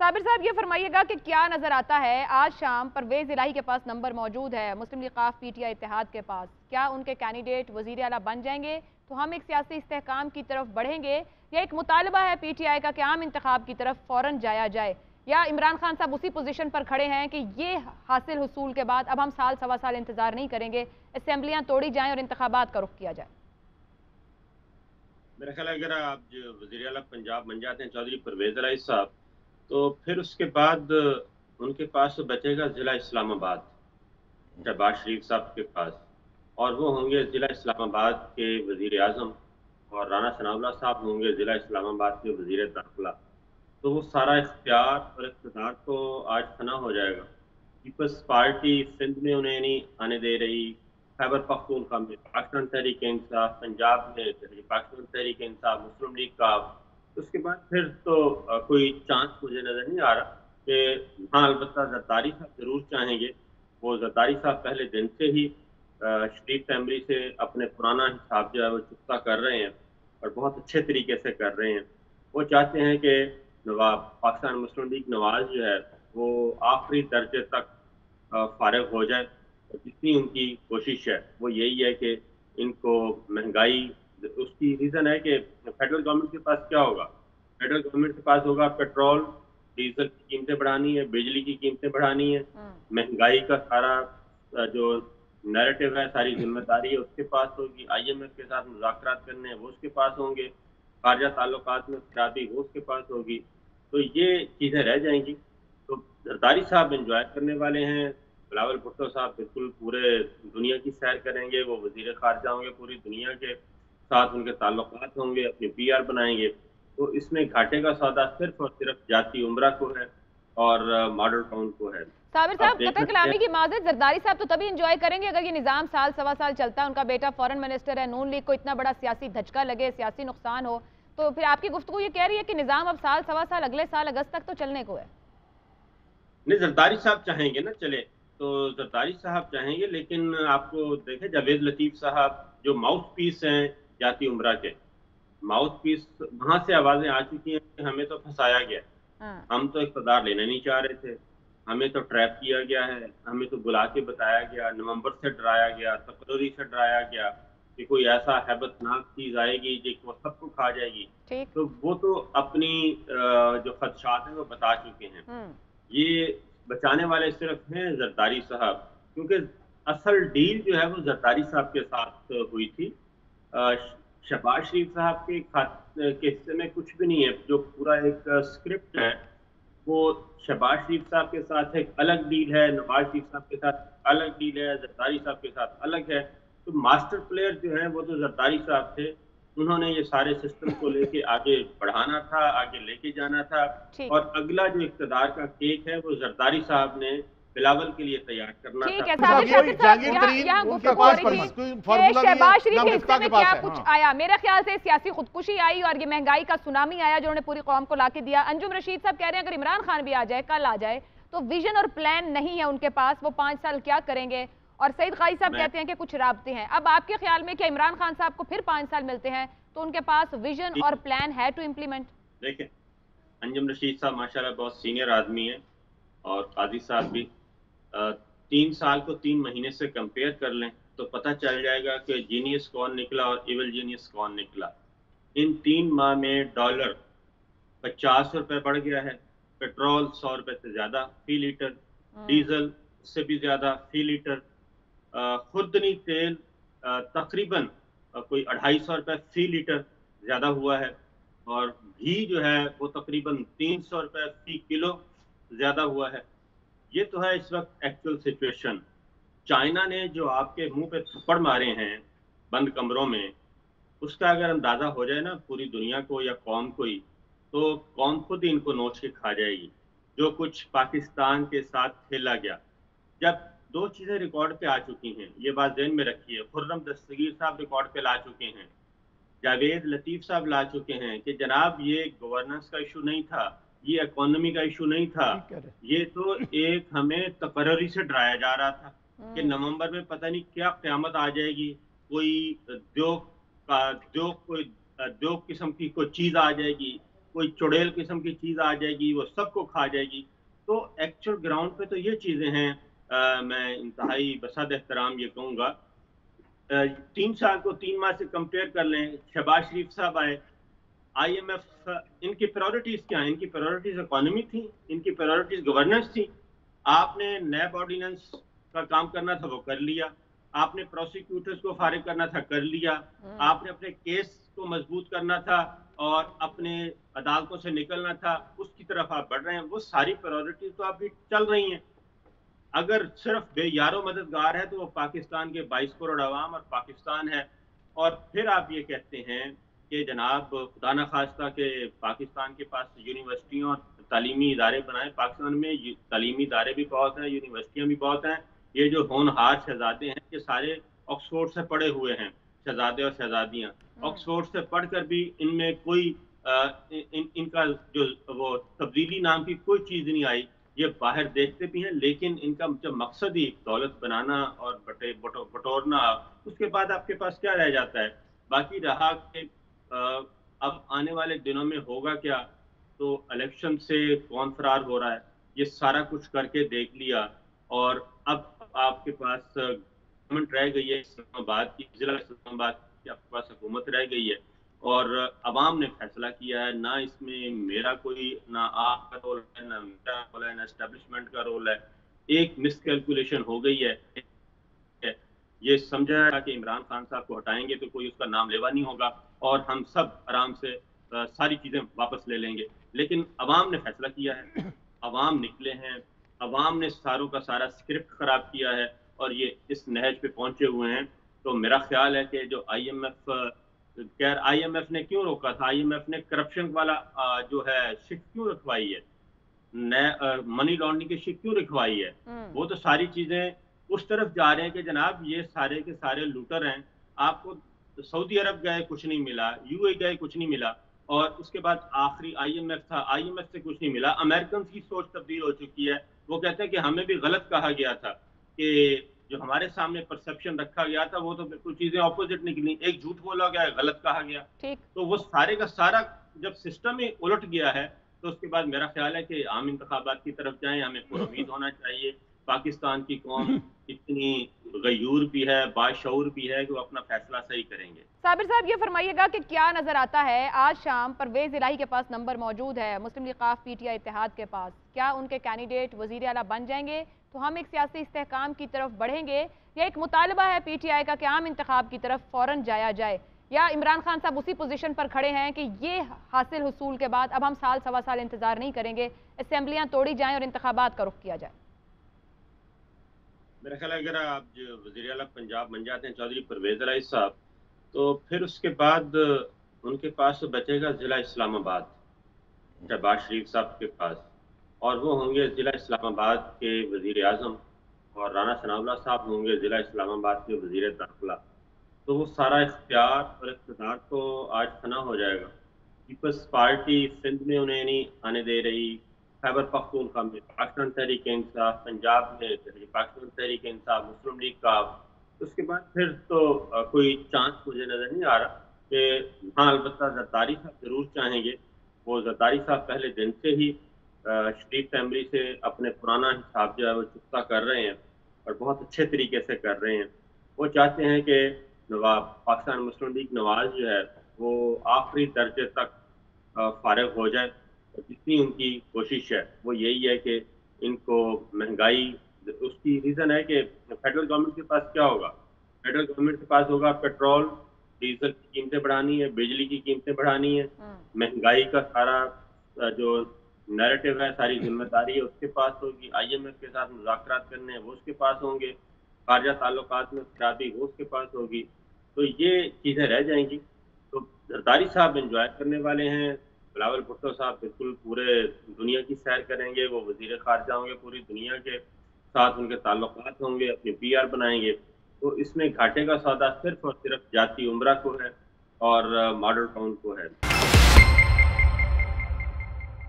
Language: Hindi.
साबिर साहब ये फरमाइएगा कि क्या नजर आता है आज शाम परवेज इलाही के पास नंबर मौजूद है मुस्लिम लीग काफ पीटीआई इत्तेहाद के पास, क्या उनके कैंडिडेट वजीर आला बन जाएंगे तो हम एक सियासी इस्तेहकाम की तरफ बढ़ेंगे, या एक मुतालबा है पीटीआई का कि आम इंतखाब की तरफ फौरन जाया जाए, या इमरान खान साहब उसी पोजीशन पर खड़े हैं कि ये हासिल हुसूल के बाद अब हम साल सवा साल इंतजार नहीं करेंगे, असेंबलियां तोड़ी जाएं और इंतखाबात का रुख किया जाए? मेरा ख्याल है अगर आप जो वज़ीर आला पंजाब बन जाते हैं चौधरी परवेज़ इलाही साहब, तो फिर उसके बाद उनके पास तो बचेगा ज़िला इस्लामाबाद, शहबाज शरीफ साहब के पास, और वो होंगे ज़िला इस्लामाबाद के वज़ीर आज़म, और राना सनाउल्लाह साहब होंगे ज़िला इस्लामाबाद के वज़ीर दाखिला। तो वो सारा इख्तियार और इक़्तिदार तो आज फना हो जाएगा। पीपल्स पार्टी सिंध में उन्हें नहीं आने दे रही, खैबर पख्तूनख्वा में पाकिस्तान तहरीक-ए-इंसाफ, पंजाब में पाकिस्तान तहरीक-ए-इंसाफ, मुस्लिम लीग का। उसके बाद फिर तो कोई चांस मुझे नज़र नहीं आ रहा कि हाँ, अलबत्ता ज़रदारी साहब ज़रूर चाहेंगे। वो ज़रदारी साहब पहले दिन से ही शरीफ फैमिली से अपने पुराना हिसाब जो है वो चुकता कर रहे हैं और बहुत अच्छे तरीके से कर रहे हैं। वो चाहते हैं कि नवाब पाकिस्तान मुस्लिम लीग नवाज़ जो है वो आखिरी दर्जे तक फ़ारिग हो जाए। और जितनी उनकी कोशिश है वो यही है कि इनको महंगाई, उसकी रीज़न है कि फेडरल गवर्नमेंट के पास क्या होगा? फेडरल गवर्नमेंट के पास होगा पेट्रोल, डीज़ल की कीमतें बढ़ानी है, बिजली की कीमतें बढ़ानी है, महंगाई का सारा जो नैरेटिव है, सारी ज़िम्मेदारी है उसके पास होगी, आईएमएफ के साथ मुज़ाकरात करने हैं वो उसके पास होंगे, ख़ारिजा ताल्लुकात में खराबी वो उसके पास होगी। तो ये चीज़ें रह जाएँगी। तो ज़रदारी साहब एन्जॉय करने वाले हैं, बिलावल भुट्टो साहब बिल्कुल पूरे दुनिया की सैर करेंगे, वो वज़ीर ख़ारिजा होंगे पूरी दुनिया के साथ, उनके ताल्लुकात होंगे, अपनी पीआर बनाएँगे। तो इसमें घाटे का सौदा सिर्फ़ और सिर्फ़ जाती उम्रा को है और मॉडल टाउन को है। साबिर अब साहब, देख कतई सकते हैं। कलामी की माज़रत, जरदारी साहब तो तभी इंजॉय करेंगे अगर ये निज़ाम साल सवा साल चलता है, उनका बेटा फॉरेन मिनिस्टर है, नून लीग को इतना बड़ा सियासी धचका लगे, सियासी नुकसान हो, तो फिर आपकी गुफ्तगू ये कह रही है कि निज़ाम अब साल सवा साल अगले साल अगस्त तक तो चलने को है। नहीं, ज़रदारी साहब चाहेंगे ना चले, तो ज़रदारी साहब चाहेंगे, लेकिन आपको देखें जावेद लतीफ़ साहब जो माउथ पीस हैं जाती उम्रा के, माउथ पीस वहाँ से आवाज़ें आ चुकी हैं कि हमें तो फँसाया गया। हाँ। हम तो इक़्तिदार लेना नहीं चाह रहे थे, हमें तो ट्रैप किया गया है, हमें तो बुला के बताया गया, नवंबर से डराया गया, तकरीरी से डराया गया कि कोई ऐसा हैबतनाक चीज़ आएगी जो वो सबको खा जाएगी। ठीक। तो वो तो अपनी जो ख़दशात हैं वो बता चुके हैं। हम्म। ये बचाने वाले सिर्फ हैं ज़रदारी साहब, क्योंकि असल डील जो है वो ज़रदारी साहब के साथ हुई थी। शहबाज शरीफ साहब के हिस्से में कुछ भी नहीं है। जो पूरा एक स्क्रिप्ट है वो शहबाज शरीफ साहब के साथ एक अलग डील है, नवाज शरीफ साहब के साथ अलग डील है, ज़रदारी साहब के साथ अलग है। तो मास्टर प्लेयर जो हैं वो तो ज़रदारी साहब थे। उन्होंने ये सारे सिस्टम को लेके आगे बढ़ाना था, आगे लेके जाना था, ठीक। और अगला जो इक़्तिदार का केक है वो ज़रदारी साहब ने बिलावल के लिए तैयार करना ठीक था। है साहब, साबिर ये साहब, जहांगीर यहाँ तरीन यहाँ उनके गुफ्तगू हो पास रही थी कोई कि फार्मूला नहीं है, शहबाज शरीफ ना के मुफ्ता हिस्से के में पास क्या है। कुछ हाँ। आया, मेरे ख्याल से सियासी खुदकुशी आई और ये महंगाई का सुनामी आया जो उन्होंने पूरी कौम को लाके दिया। अंजुम रशीद साहब कह रहे हैं अगर इमरान खान भी आ जाए, कल आ जाए, तो विजन और प्लान नहीं है उनके पास, वो 5 साल क्या करेंगे। और सईद काजी साहब कहते हैं कि कुछ राब्ते हैं। अब आपके ख्याल में क्या इमरान खान साहब को फिर 5 साल मिलते हैं तो उनके पास विजन और प्लान है टू इम्प्लीमेंट? देखिए, अंजुम रशीद साहब माशाल्लाह बहुत सीनियर आदमी हैं, और काजी साहब भी। 3 साल को 3 महीने से कंपेयर कर लें तो पता चल जाएगा कि जीनियस कौन निकला और इविल जीनियस कौन निकला। इन 3 माह में डॉलर 50 रुपए बढ़ गया है, पेट्रोल 100 रुपए से ज़्यादा फी लीटर, डीजल उससे भी ज़्यादा फी लीटर, खुर्दनी तेल तकरीबन कोई 250 रुपए फी लीटर ज़्यादा हुआ है, और घी जो है वो तकरीबन 300 रुपए फी किलो ज़्यादा हुआ है। ये तो है इस वक्त एक्चुअल सिचुएशन। चाइना ने जो आपके मुंह पे थप्पड़ मारे हैं बंद कमरों में, उसका अगर अंदाजा हो जाए ना पूरी दुनिया को या कौम को ही, तो कौम खुद ही इनको नोच के खा जाएगी। जो कुछ पाकिस्तान के साथ खेला गया, जब 2 चीजें रिकॉर्ड पे आ चुकी हैं, ये बात ज़हन में रखिए। खुर्रम दस्तगीर साहब रिकॉर्ड पे ला चुके हैं, जावेद लतीफ़ साहब ला चुके हैं कि जनाब ये गवर्नेंस का इशू नहीं था, ये इकोनॉमी का इशू नहीं था, ये तो एक हमें तकर्री से डराया जा रहा था कि नवंबर में पता नहीं क्या क़यामत आ जाएगी, कोई दो किस्म की कोई चीज़ आ जाएगी, कोई चुड़ैल किस्म की चीज़ आ जाएगी, वो सबको खा जाएगी। तो एक्चुअल ग्राउंड पे तो ये चीज़ें हैं। मैं इंतहाई बसद एहतराम ये कहूँगा, 3 साल को 3 माह से कंपेयर कर लें, शहबाज शरीफ साहब आए, आईएमएफ, इनकी प्रायोरिटीज़ क्या हैं? इनकी प्रायोरिटीज़ इकोनॉमी थी, इनकी प्रायोरिटीज़ गवर्नेंस थी। आपने नैब ऑर्डिनेंस का काम करना था, वो कर लिया। आपने प्रोसिक्यूटर्स को फारिग करना था, कर लिया। आपने अपने केस को मजबूत करना था और अपने अदालतों से निकलना था, उसकी तरफ आप बढ़ रहे हैं। वो सारी प्रायोरिटीज़ तो अभी चल रही हैं। अगर सिर्फ बेयारो मददगार है तो वो पाकिस्तान के 22 करोड़ अवाम और पाकिस्तान है। और फिर आप ये कहते हैं कि जनाब खुदा न खास्ता के पाकिस्तान के पास यूनिवर्सिटियों और तालीमी इदारे बनाए। पाकिस्तान में तालीमी इदारे भी बहुत हैं, यूनिवर्सिटियाँ भी बहुत हैं। ये जो होनहार शहजादे हैं ये सारे ऑक्सफोर्ड से पढ़े हुए हैं, शहजादे और शहजादियाँ। ऑक्सफोर्ड से पढ़कर भी इनमें कोई इनका जो वो तब्दीली नाम की कोई चीज़ नहीं आई। ये बाहर देखते भी हैं, लेकिन इनका जब मकसद ही दौलत बनाना और बटोरना, उसके बाद आपके पास क्या रह जाता है? बाकी रहा कि अब आने वाले दिनों में होगा क्या, तो इलेक्शन से कौन फरार हो रहा है, ये सारा कुछ करके देख लिया। और अब आपके पास गवर्नमेंट रह गई है इस्लामाबाद की, जिला इस्लामाबाद की आपके पास हुकूमत रह गई है और अवाम ने फैसला किया है। ना इसमें मेरा कोई, ना आपका रोल है, ना मेरा रोल है, ना एस्टेब्लिशमेंट का रोल है। एक मिसकैलकुलेशन हो गई है। ये समझा है कि इमरान खान साहब को हटाएंगे तो कोई उसका नाम लेवा नहीं होगा और हम सब आराम से सारी चीज़ें वापस ले लेंगे। लेकिन अवाम ने फैसला किया है, अवाम निकले हैं, अवाम ने सारों का सारा स्क्रिप्ट खराब किया है और ये इस नहज पे पहुंचे हुए हैं। तो मेरा ख्याल है कि जो आईएमएफ, खैर आईएमएफ ने क्यों रोका था? आईएमएफ ने करप्शन वाला जो है शिक क्यों रखवाई है, मनी लॉन्ड्रिंग की शिक क्यों रखवाई है? वो तो सारी चीजें उस तरफ जा रहे हैं कि जनाब ये सारे के सारे लूटर हैं। आपको सऊदी अरब गए कुछ नहीं मिला, यूएई गए कुछ नहीं मिला, और उसके बाद आखिरी आईएमएफ था, आईएमएफ से कुछ नहीं मिला। अमेरिकन की सोच तब्दील हो चुकी है। वो कहते हैं कि हमें भी गलत कहा गया था, कि जो हमारे सामने परसेप्शन रखा गया था वो तो बिल्कुल चीजें ऑपोजिट निकली। एक झूठ बोला गया, गलत कहा गया। तो वो सारे का सारा जब सिस्टम ही उलट गया है, तो उसके बाद मेरा ख्याल है कि आम इंतखाबात की तरफ जाएं। हमें पुरुमीद होना चाहिए। पाकिस्तान की कौम इतनी गयूर भी है, बाशऊर भी है कि वो अपना फैसला सही करेंगे। साबिर साहब, ये फरमाइएगा कि क्या नजर आता है, आज शाम परवेज इलाही के पास नंबर मौजूद है मुस्लिम लीग काफ पीटीआई इत्तेहाद के पास, क्या उनके कैंडिडेट वजीर आला बन जाएंगे तो हम एक सियासी इस्तेहकाम की तरफ बढ़ेंगे, या एक मुतालबा है पीटीआई का कि आम इंतखाब की तरफ फौरन जाया जाए, या इमरान खान साहब उसी पोजीशन पर खड़े हैं कि ये हासिल हुसूल के बाद अब हम साल सवा साल इंतजार नहीं करेंगे, असेंबलियां तोड़ी जाएं और इंतखाबात का रुख किया जाए? मेरा ख्याल है अगर आप जो वज़ीर आला पंजाब बन जाते हैं चौधरी परवेज इलाही साहब, तो फिर उसके बाद उनके पास तो बचेगा ज़िला इस्लामाबाद, शहबाज शरीफ साहब के पास, और वो होंगे ज़िला इस्लामाबाद के वज़ीर आज़म, और राना सनाउल्लाह साहब होंगे ज़िला इस्लामाबाद के वज़ीर दाखिला। तो वो सारा इख्तियार और इक़्तिदार तो आज फना हो जाएगा। पीपल्स पार्टी सिंध में उन्हें नहीं आने दे रही, खैबर पख्तूनख्वा में पाकिस्तान तहरीक इंसाफ, पंजाब में पाकिस्तान तहरीक इंसाफ, मुस्लिम लीग का। उसके बाद फिर तो कोई चांस मुझे नज़र नहीं आ रहा कि हाँ, अलबत्ता ज़रदारी साहब ज़रूर चाहेंगे। वो ज़रदारी साहब पहले दिन से ही शरीफ फैमिली से अपने पुराना हिसाब जो है वो चुकता कर रहे हैं और बहुत अच्छे तरीके से कर रहे हैं। वो चाहते हैं कि नवाब पाकिस्तान मुस्लिम लीग नवाज जो है वो आखिरी दर्जे तक फारिग हो जाए। जितनी उनकी कोशिश है वो यही है कि इनको महंगाई, उसकी रीज़न है कि फेडरल गवर्नमेंट के पास क्या होगा? फेडरल गवर्नमेंट के पास होगा पेट्रोल डीजल की कीमतें बढ़ानी है, बिजली की कीमतें बढ़ानी है, महंगाई का सारा जो नैरेटिव है, सारी जिम्मेदारी है उसके पास होगी। आईएमएफ के साथ मुज़ाकरात करने हैं वो उसके पास होंगे, खारजा ताल्लुकात में खराबी वो उसके पास होगी। तो ये चीज़ें रह जाएंगी। तो जरदारी साहब एंजॉय करने वाले हैं, बिलावल भुट्टो साहब बिल्कुल पूरे दुनिया की सैर करेंगे, वो वज़ीर ख़ारजा होंगे, पूरी दुनिया के साथ उनके ताल्लुकात होंगे, अपनी पीआर बनाएंगे। तो इसमें घाटे का सौदा सिर्फ और सिर्फ जाती उम्रा को है और मॉडल टाउन को है।